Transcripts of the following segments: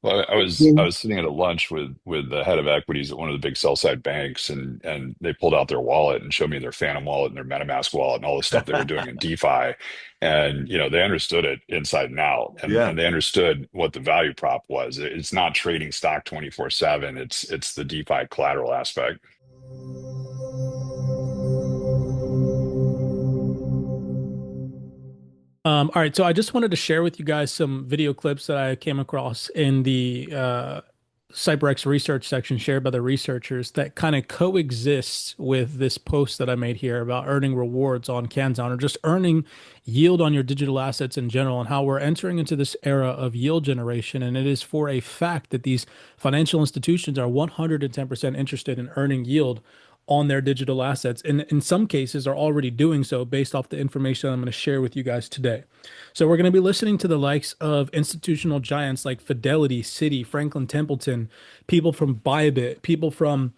Well, I Yeah. was sitting at a lunch with the head of equities at one of the big sell side banks, and they pulled out their wallet and showed me their Phantom wallet and their MetaMask wallet and all the stuff they were doing in DeFi, and they understood it inside and out, Yeah. and they understood what the value prop was. It's not trading stock 24/7. It's the DeFi collateral aspect. All right, so I just wanted to share with you guys some video clips that I came across in the CYPRX research section shared by the researchers that kind of coexists with this post that I made here about earning rewards on Kanzon or just earning yield on your digital assets in general and how we're entering into this era of yield generation. And it is for a fact that these financial institutions are 110% interested in earning yield on their digital assets, and in some cases are already doing so based off the information I'm going to share with you guys today. So we're going to be listening to the likes of institutional giants like Fidelity, Citi, Franklin Templeton, people from Bybit, people from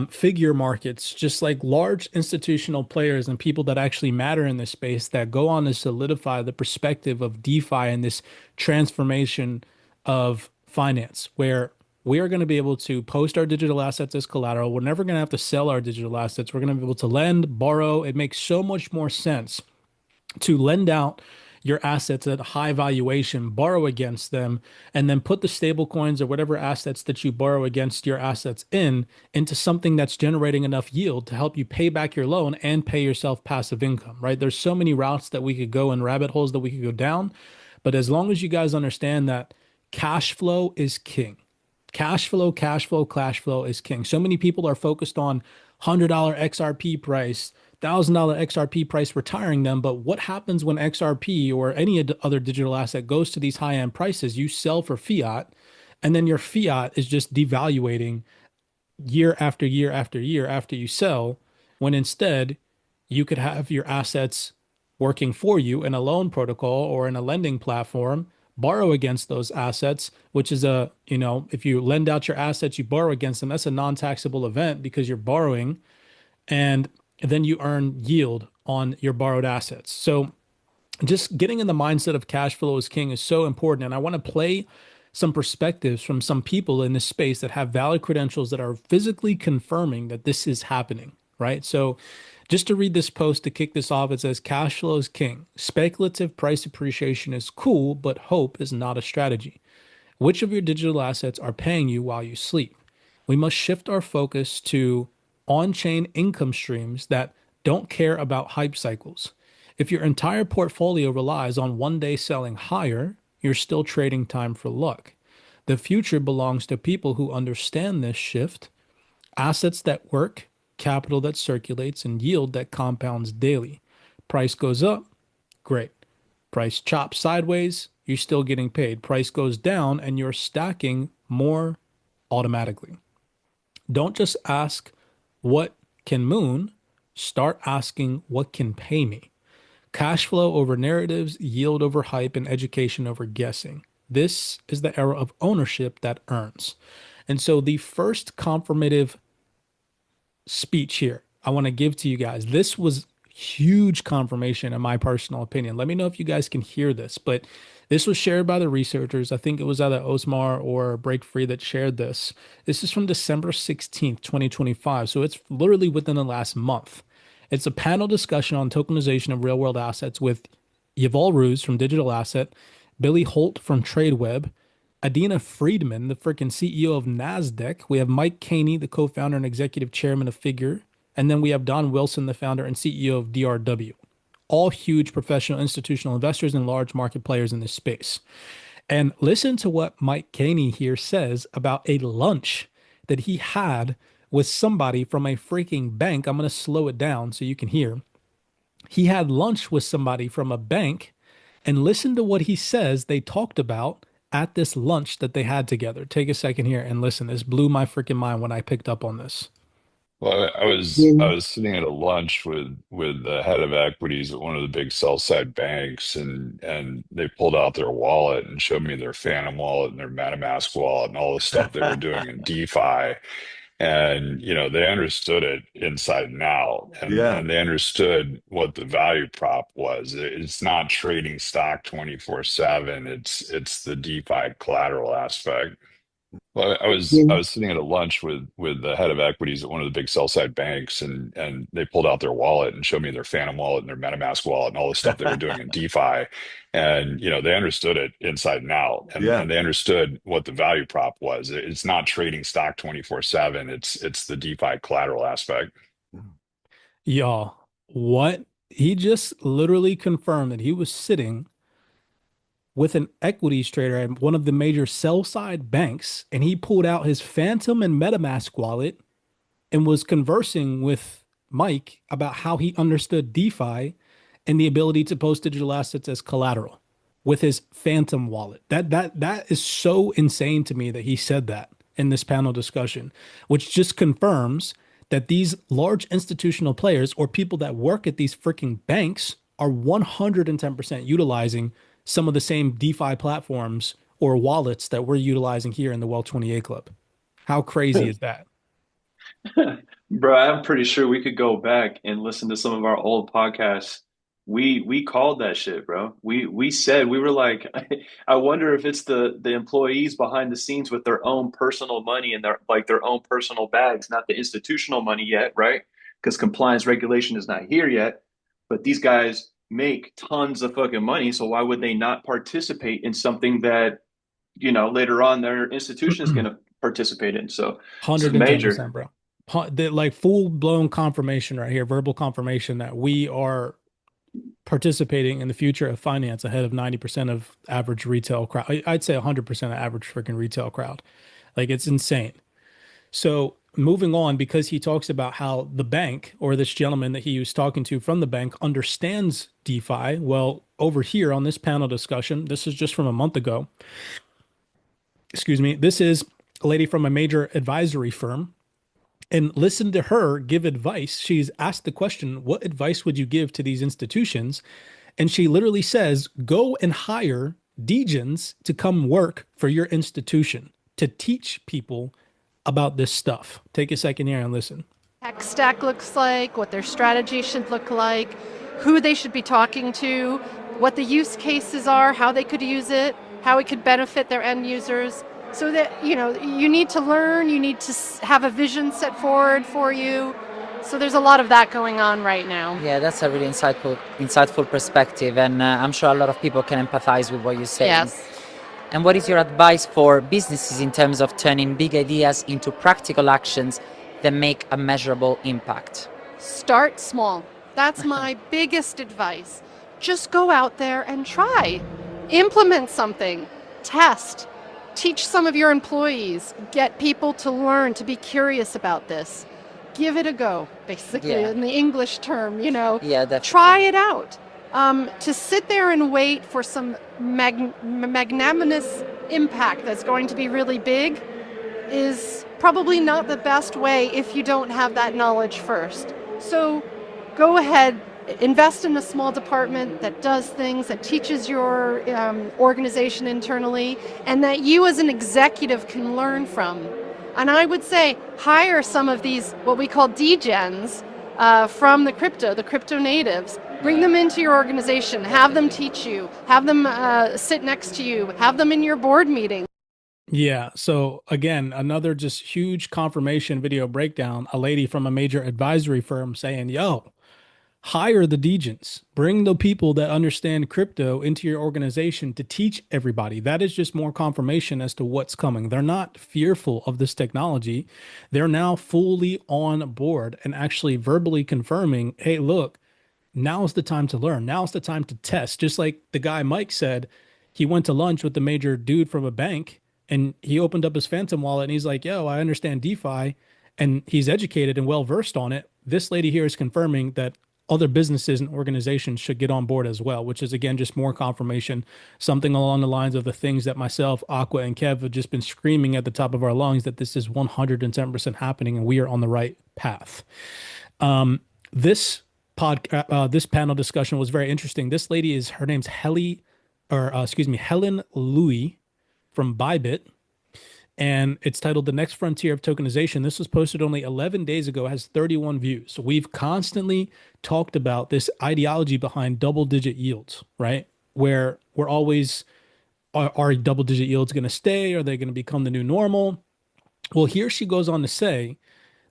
figure markets, just like large institutional players and people that actually matter in this space that go on to solidify the perspective of DeFi and this transformation of finance, where we are going to be able to post our digital assets as collateral. We're never going to have to sell our digital assets. We're going to be able to lend, borrow. It makes so much more sense to lend out your assets at a high valuation, borrow against them, and then put the stable coins or whatever assets that you borrow against your assets into something that's generating enough yield to help you pay back your loan and pay yourself passive income, right? There's so many routes that we could go and rabbit holes that we could go down. But as long as you guys understand that cash flow is king. Cash flow, cash flow, cash flow is king. So many people are focused on $100 XRP price, $1,000 XRP price retiring them. But what happens when XRP or any other digital asset goes to these high end prices? You sell for fiat, and then your fiat is just devaluating year after year after year after you sell, when instead you could have your assets working for you in a loan protocol or in a lending platform, borrow against those assets, which is if you lend out your assets, you borrow against them. That's a non-taxable event because you're borrowing, and then you earn yield on your borrowed assets. So just getting in the mindset of cash flow is king is so important. And I want to play some perspectives from some people in this space that have valid credentials that are physically confirming that this is happening, right? So just to read this post to kick this off, it says cash flow is king. Speculative price appreciation is cool, but hope is not a strategy. Which of your digital assets are paying you while you sleep? We must shift our focus to on chain income streams that don't care about hype cycles. If your entire portfolio relies on one day selling higher, you're still trading time for luck. The future belongs to people who understand this shift, assets that work, capital that circulates, and yield that compounds daily. Price goes up, great. Price chops sideways, you're still getting paid. Price goes down, and you're stacking more automatically. Don't just ask what can moon, start asking what can pay me. Cash flow over narratives, yield over hype, and education over guessing. This is the era of ownership that earns. And so the first confirmative speech here I want to give to you guys, this was huge confirmation in my personal opinion. Let me know if you guys can hear this, but this was shared by the researchers. I think it was either Osmar or Break Free that shared this. This is from December 16th, 2025. So it's literally within the last month. It's a panel discussion on tokenization of real world assets with Yuval Ruse from Digital Asset, Billy Holt from TradeWeb, Adina Friedman, the freaking CEO of NASDAQ. We have Mike Caney, the co founder and executive chairman of Figure. And then we have Don Wilson, the founder and CEO of DRW. All huge professional institutional investors and large market players in this space. And listen to what Mike Caney here says about a lunch that he had with somebody from a freaking bank. I'm going to slow it down so you can hear. He had lunch with somebody from a bank, and listen to what he says they talked about at this lunch that they had together. Take a second here and listen. This blew my freaking mind when I picked up on this. Well, I Yeah. was sitting at a lunch with the head of equities at one of the big sell side banks, and they pulled out their wallet and showed me their Phantom wallet and their MetaMask wallet and all the stuff they were doing in DeFi. And they understood it inside and out, Yeah. and they understood what the value prop was. It's not trading stock 24/7. It's the DeFi collateral aspect. Well, I was sitting at a lunch with the head of equities at one of the big sell side banks, and they pulled out their wallet and showed me their Phantom wallet and their MetaMask wallet and all the stuff they were doing in DeFi. And they understood it inside and out, Yeah. and they understood what the value prop was. It's not trading stock 24/7. It's the DeFi collateral aspect. Y'all, what? He just literally confirmed that he was sitting with an equities trader at one of the major sell side banks, and he pulled out his Phantom and MetaMask wallet and was conversing with Mike about how he understood DeFi and the ability to post digital assets as collateral with his Phantom wallet. That is so insane to me that he said that in this panel discussion, which just confirms that these large institutional players or people that work at these freaking banks are 110% utilizing some of the same DeFi platforms or wallets that we're utilizing here in the Well 28 Club. How crazy is that? Bro, I'm pretty sure we could go back and listen to some of our old podcasts. We called that shit, bro. We said we were like, I wonder if it's the employees behind the scenes with their own personal money and their own personal bags, not the institutional money yet, right? Because compliance regulation is not here yet. But these guys make tons of fucking money, so why would they not participate in something that, later on their institution is going to participate in? So this is major. 110%, bro. Like full blown confirmation right here, verbal confirmation that we are participating in the future of finance ahead of 90% of average retail crowd. I'd say 100% of average freaking retail crowd. Like it's insane. So moving on, because he talks about how the bank or this gentleman that he was talking to from the bank understands DeFi. Well, over here on this panel discussion, this is just from a month ago. Excuse me. This is a lady from a major advisory firm, and listen to her give advice. She's asked the question, what advice would you give to these institutions? And she literally says, go and hire degens to come work for your institution to teach people about this stuff. Take a second here and listen. Tech stack looks like, what their strategy should look like, who they should be talking to, what the use cases are, how they could use it, how it could benefit their end users. So that, you need to learn, you need to have a vision set forward for you. So there's a lot of that going on right now. Yeah, that's a really insightful perspective, and I'm sure a lot of people can empathize with what you're saying. Yes. And what is your advice for businesses in terms of turning big ideas into practical actions that make a measurable impact? Start small. That's my biggest advice. Just go out there and try. Implement something. Test. Teach some of your employees. Get people to learn, to be curious about this. Give it a go, basically, in the English term, Yeah, definitely. Try it out. To sit there and wait for some magnanimous impact that's going to be really big is probably not the best way if you don't have that knowledge first. So go ahead, invest in a small department that does things, that teaches your organization internally, and that you as an executive can learn from. And I would say hire some of these, what we call degens, from the crypto natives. Bring them into your organization, have them teach you, have them sit next to you, have them in your board meeting. Yeah. So again, another just huge confirmation video breakdown. A lady from a major advisory firm saying, yo, hire the degens, bring the people that understand crypto into your organization to teach everybody. That is just more confirmation as to what's coming. They're not fearful of this technology. They're now fully on board and actually verbally confirming, hey, look, now's the time to learn. Now's the time to test. Just like the guy Mike said, he went to lunch with the major dude from a bank and he opened up his Phantom wallet and he's like, yo, I understand DeFi, and he's educated and well versed on it. This lady here is confirming that other businesses and organizations should get on board as well, which is again just more confirmation, something along the lines of the things that myself, Aqua, and Kev have just been screaming at the top of our lungs, that this is 110% happening and we are on the right path. This panel discussion was very interesting. This lady her name's Helen Louie from Bybit, and it's titled The Next Frontier of Tokenization. This was posted only 11 days ago, has 31 views. So we've constantly talked about this ideology behind double-digit yields, right? Where we're always, are double-digit yields going to stay? Are they going to become the new normal? Well, here she goes on to say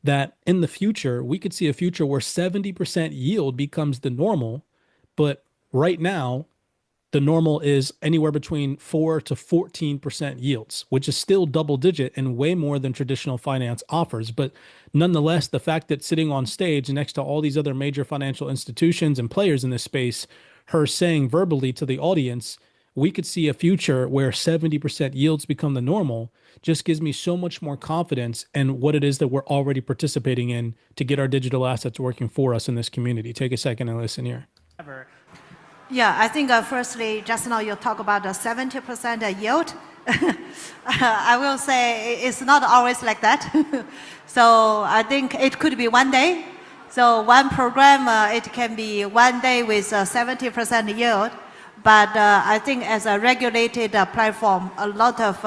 that in the future, we could see a future where 70% yield becomes the normal, but right now, the normal is anywhere between 4 to 14% yields, which is still double digit and way more than traditional finance offers. But nonetheless, the fact that sitting on stage next to all these other major financial institutions and players in this space, her saying verbally to the audience, we could see a future where 70% yields become the normal, just gives me so much more confidence in what it is that we're already participating in to get our digital assets working for us in this community. Take a second and listen here. Yeah, I think firstly, just now you talk about the 70% yield. I will say it's not always like that. So I think it could be one day. So one program, it can be one day with 70% yield. But I think as a regulated platform, a lot of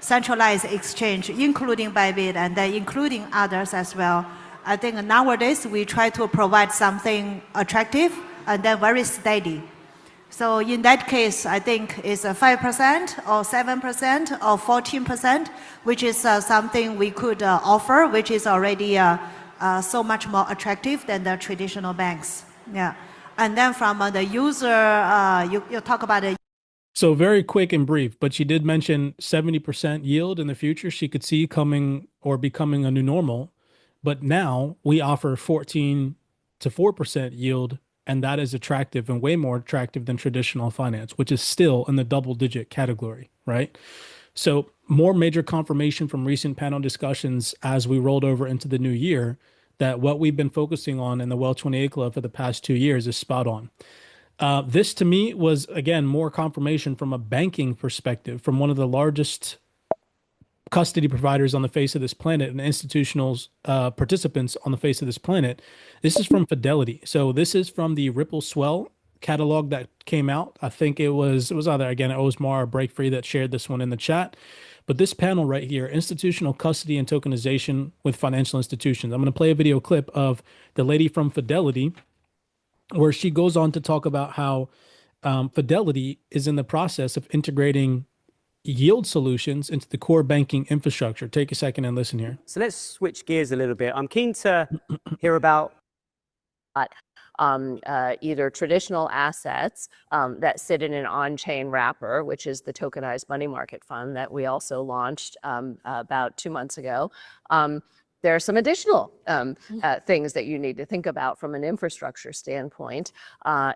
centralized exchange, including Bybit and including others as well. I think nowadays we try to provide something attractive and then very steady. So in that case, I think it's a 5% or 7% or 14%, which is something we could offer, which is already so much more attractive than the traditional banks. Yeah. And then from the user, you talk about the. So very quick and brief, but she did mention 70% yield in the future she could see coming or becoming a new normal. But now we offer 14 to 4% yield, and that is attractive and way more attractive than traditional finance, which is still in the double digit category, right? So more major confirmation from recent panel discussions as we rolled over into the new year that what we've been focusing on in the Well 28 Club for the past 2 years is spot on. This to me was, again, more confirmation from a banking perspective from one of the largest custody providers on the face of this planet and institutional participants on the face of this planet. This is from Fidelity. So this is from the Ripple Swell catalog that came out. I think it was either, again, Osmar or Break Free that shared this one in the chat. But this panel right here, institutional custody and tokenization with financial institutions. I'm going to play a video clip of the lady from Fidelity where she goes on to talk about how Fidelity is in the process of integrating yield solutions into the core banking infrastructure. Take a second and listen here. So let's switch gears a little bit. I'm keen to hear about either traditional assets that sit in an on-chain wrapper, which is the tokenized money market fund that we also launched about 2 months ago. There are some additional things that you need to think about from an infrastructure standpoint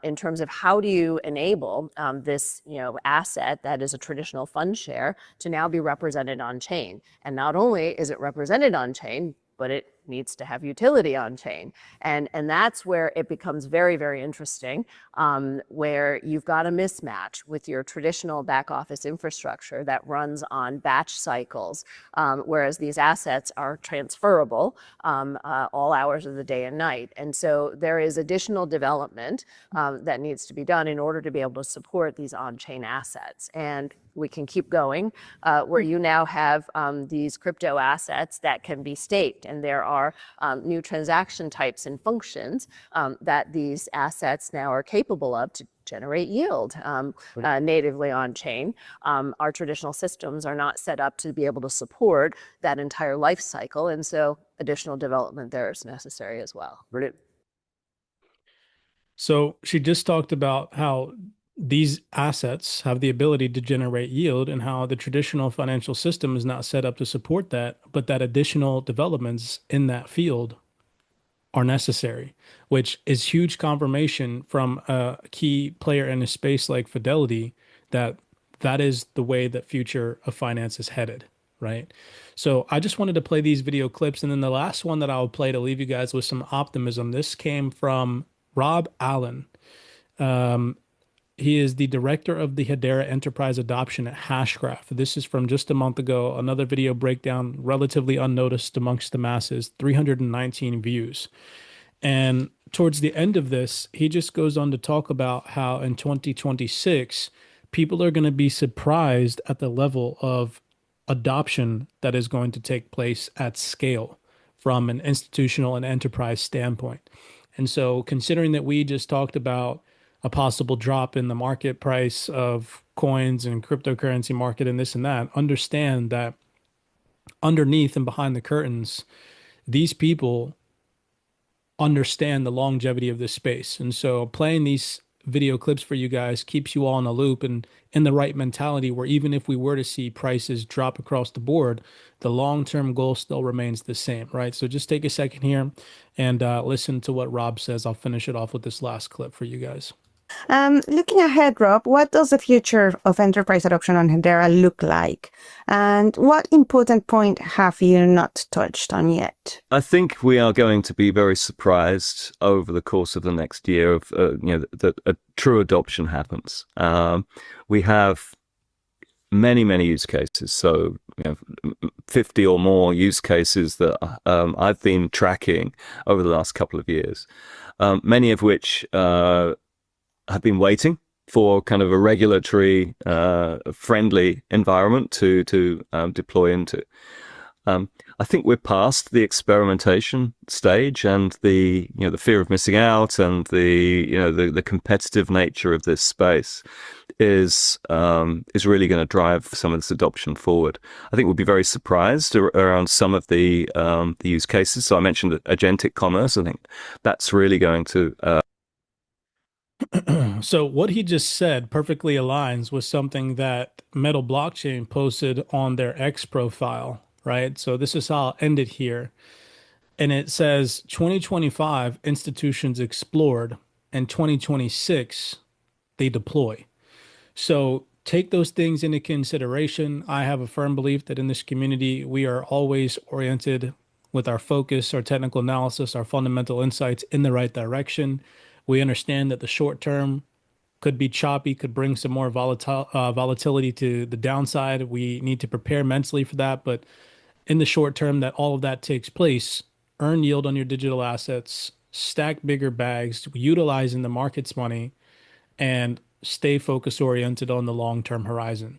in terms of how do you enable this asset that is a traditional fund share to now be represented on chain. And not only is it represented on chain, but it needs to have utility on chain. And that's where it becomes very, very interesting, where you've got a mismatch with your traditional back office infrastructure that runs on batch cycles, whereas these assets are transferable all hours of the day and night. And so there is additional development that needs to be done in order to be able to support these on-chain assets. And we can keep going, where you now have these crypto assets that can be staked, and there are new transaction types and functions that these assets now are capable of to generate yield natively on chain. Our traditional systems are not set up to be able to support that entire life cycle, and so additional development there is necessary as well. Brilliant. So she just talked about how these assets have the ability to generate yield and how the traditional financial system is not set up to support that, but that additional developments in that field are necessary, which is huge confirmation from a key player in a space like Fidelity that that is the way that future of finance is headed, right? So I just wanted to play these video clips. And then the last one that I'll play to leave you guys with some optimism. This came from Rob Allen. He is the director of the Hedera enterprise adoption at Hashgraph. This is from just a month ago. Another video breakdown, relatively unnoticed amongst the masses, 319 views. And towards the end of this, he just goes on to talk about how in 2026, people are going to be surprised at the level of adoption that is going to take place at scale from an institutional and enterprise standpoint. And so, considering that we just talked about a possible drop in the market price of coins and cryptocurrency market and this and that, understand that underneath and behind the curtains, these people understand the longevity of this space. And so playing these video clips for you guys keeps you all in a loop and in the right mentality where even if we were to see prices drop across the board, the long-term goal still remains the same, right? So just take a second here and listen to what Rob says. I'll finish it off with this last clip for you guys. Looking ahead, Rob, what does the future of enterprise adoption on Hedera look like? And what important point have you not touched on yet? I think we are going to be very surprised over the course of the next year of that a true adoption happens. We have many use cases. So 50 or more use cases that I've been tracking over the last couple of years, many of which have been waiting for kind of a regulatory friendly environment to deploy into. I think we're past the experimentation stage, and the fear of missing out and the competitive nature of this space is really going to drive some of this adoption forward. I think we'll be very surprised around some of the use cases. So I mentioned agentic commerce. I think that's really going to So what he just said perfectly aligns with something that Metal Blockchain posted on their X profile, right? So this is how I'll end it here. And it says 2025 institutions explored and 2026 they deploy. So take those things into consideration. I have a firm belief that in this community, we are always oriented with our focus, our technical analysis, our fundamental insights in the right direction. We understand that the short term could be choppy, could bring some more volatility to the downside. We need to prepare mentally for that. But in the short term, that all of that takes place, earn yield on your digital assets, stack bigger bags, utilizing the market's money, and stay focus oriented on the long-term horizon.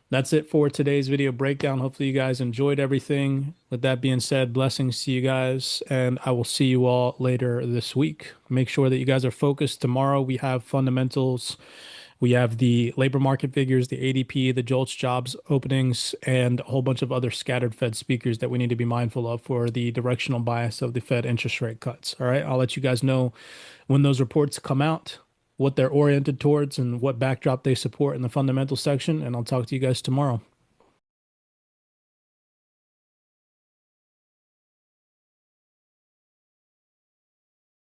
That's it for today's video breakdown. Hopefully you guys enjoyed everything. With that being said, blessings to you guys, and I will see you all later this week. Make sure that you guys are focused. Tomorrow we have fundamentals. We have the labor market figures, the ADP, the JOLTS jobs openings, and a whole bunch of other scattered Fed speakers that we need to be mindful of for the directional bias of the Fed interest rate cuts. All right, I'll let you guys know when those reports come out, what they're oriented towards, and what backdrop they support in the fundamental section. And I'll talk to you guys tomorrow.